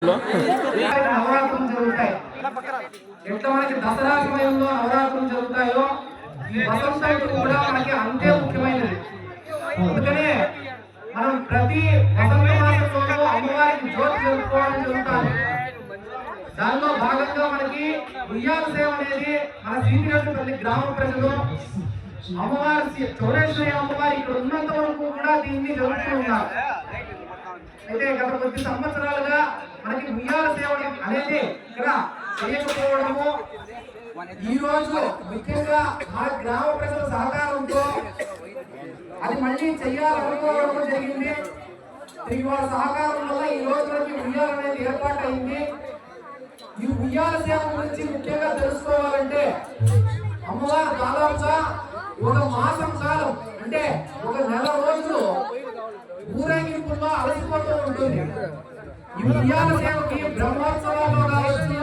నవరాత్రులు జరుగుతాయి. ఎట్లా మనకి దసరా సమయంలో నవరాత్రులు జరుగుతాయో ఈ వసంత ఋతువు కూడా మనకి అంతే ముఖ్యమైనది. అందుకనే మనం ప్రతి వసంత మాసంలో అమ్మవారికి జ్యోతి జరుపుకోవడం జరుగుతుంది. దానిలో భాగంగా మనకి ఉయ్యాల సేవ అనేది మన శ్రీనివాసపల్లి గ్రామ ప్రజలు అమ్మవారి చౌడేశ్వరి అమ్మవారి ఇక్కడ ఉన్నంత వరకు కూడా దీన్ని జరుపుతూ ఉన్నారు. అయితే గత కొద్ది సంవత్సరాలుగా మనకి ఉయ్యాల సేవ అనేది ఇక్కడ చేయకపోవడము, ఈ రోజు ముఖ్యంగా మన గ్రామ ప్రజల సహకారంతో అది మళ్ళీ చెయ్యాలనుకోవడం జరిగింది. వాళ్ళ సహకారం వల్ల ఈ రోజు మనకి ఉయ్యాల అనేది ఏర్పాటు అయింది. ఈ ఉయ్యాల సేవ గురించి ముఖ్యంగా తెలుసుకోవాలంటే అమ్మవారు దాదాపుగా ఒక మాసం కాలం అంటే ఒక నెల రోజులు ఊరేగింపుల్లో అలసిపోతూ ఉంటుంది. ఈ ఉయ్యాల సేవకి బ్రహ్మోత్సవాల్లో కావచ్చు,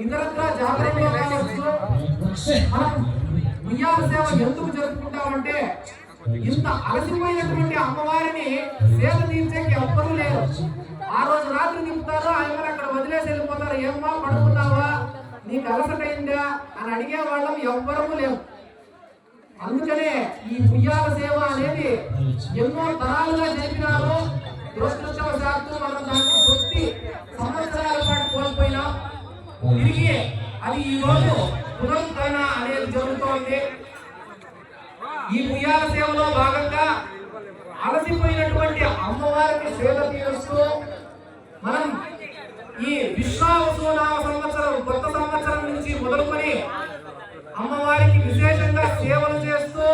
ఇతరత్ర జాతరలో కావచ్చు, మనం ఉయ్యాల సేవ ఎందుకు జరుపుకుంటామంటే ఇంత అలసిపోయినటువంటి అమ్మవారిని సేవ తీర్చేకి ఎవ్వరూ లేరు. ఆ రోజు రాత్రి నింపుతారు, ఆయన అక్కడ వదిలేసి వెళ్ళిపోతారు. ఏమ్మా పడుకున్నావా, నీకు అలసటైందా అని అడిగే వాళ్ళం ఎవ్వరూ లేవు. అందుకనే ఈ ఉయ్యాల సేవ అనేది ఎన్నో తరాలుగా జరిపినారు. దురదృష్టవశాత్తు మనం దాన్ని కొద్ది సంవత్సరాల పాటు కోల్పోయినా తిరిగి అది ఈ రోజు పునరుద్ధరణ అనేది జరుగుతోంది. ఈ ఉయ్యాల సేవలో భాగంగా అలసిపోయినటువంటి అమ్మవారికి సేవ తీరుస్తూ మనం ఈ విశ్వావసునామ సంవత్సరం కొత్త సంవత్సరం నుంచి మొదలుకొని అమ్మవారికి విశేషంగా సేవలు చేస్తూ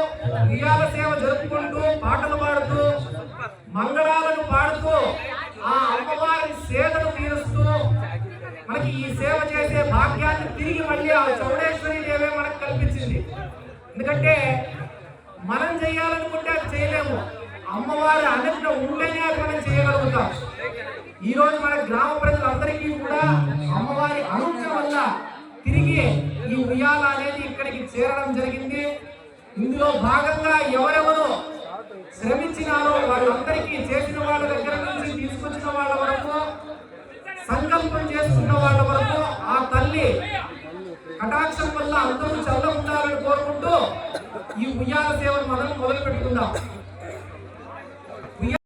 ఉయ్యాల సేవ జరుపుకుంటూ పాటలు పాడుతూ మంగళాలను పాడుతూ ఆ అమ్మవారి సేవను తీరుస్తూ మనకి ఈ సేవ చేసే భాగ్యాన్ని తిరిగి మళ్ళీ ఆ చౌడేశ్వరి దేవే మనకు కల్పించింది. ఎందుకంటే మనం చేయాలనుకుంటే అది చేయలేము, అమ్మవారి అనుజ్ఞ ఉంటేనే అది మనం చేయగలుగుతాం. ఈ రోజు మన గ్రామ ప్రజలందరికీ కూడా అమ్మవారి అనుజ్ఞ వల్ల తిరిగి ఈ ఉయ్యాల అనేది ఇక్కడికి చేరడం జరిగింది. ఇందులో భాగంగా ఎవరెవరు శ్రమించినారో వాళ్ళందరికీ, చేసిన వాళ్ళ దగ్గర నుంచి తీసుకొచ్చిన వాళ్ళ వరకు, సంకల్పం చేసుకున్న వాళ్ళ వరకు ఆ తల్లి కటాక్షం వల్ల అందరూ చల్లగా ఉండాలని కోరుకుంటూ ఈ ఉయ్యాల సేవను మనం మొదలు పెట్టుకుందాం.